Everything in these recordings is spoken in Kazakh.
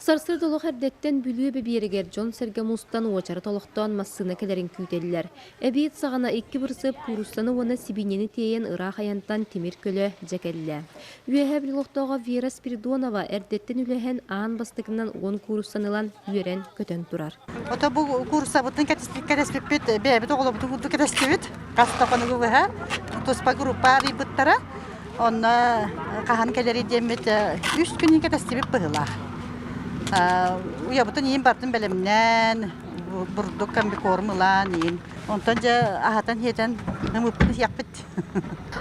Сарсыр долох әрдеттен бүлüе беберегер Джон Серге Мустан уочары толықтан массына келерін күйтелілер. Әбейт сағана 2 бұрсып курустаны оны сибинені тейен ырақ аянтан темір көлі жәкелілі. Үйәһә біліқтоға Вера Спиридонова әрдеттен үләхен аан бастығынан 10 курустанылан үйерен көтен тұрар. Ота бұл курса бұтын кәдеспеппет, бәбіт оғылы бұтын күрді кәдеспепет. Қастақаны көбі, тұспа группа рейбіттара. Оны қахан кәлері демет 3 күнен кәдеспепет бұғыла. Уябытын ең бардым бәлемнен, бұрдық кәмбі кормылан ең. Онтан жа ағатан хетен ғымыппын яқпет.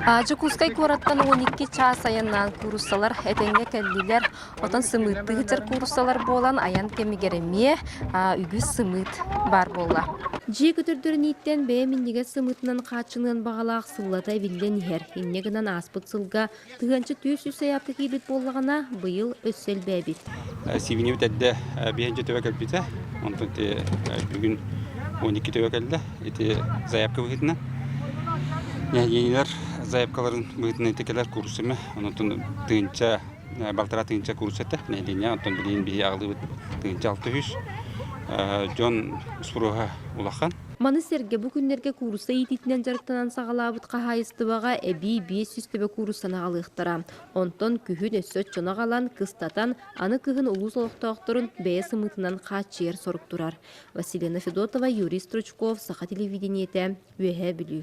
Ажы кускай кораттан 12 час аяннан курусталар әтенге кәлділер. Отан сымытты ғытыр курусталар болан аян кемігереме үгі сымыт бар бола. Жи көтірдірін еттен бәйіміндегі сымытынан қатшынын бағалақ сыллата виллен ер. Иннегінен аспыт сылға тұғанчы түйіс үсі апты кейбет болағына бұйыл өссел бәбет. Сивинев тәдді бейінчі төбәкәл біті. Онтан бүгін 12 төбәкәлді. Еті заявка бұғытына. Енелер заявкаларын бұғытына етекелер курсымы. Онтан тыңча, балтара тыңча курсеті. Онтан білейін бейі ағылы бұд тыңча 600. Жон ұспыруға улақан. Маны серге bu günlerge kurusa ититинен жарыктанан сагалабыт кахайыстыбага эби 500 төбө курусана алыктара. Онтон күхүн өссөт жона калан кыстатан аны кыгын улус олуктоокторун бээ сымытынан качер соруктурар. Василина Федотова, Юрий Стручков, Саха телевидениете, Үйәһә Бүлүү.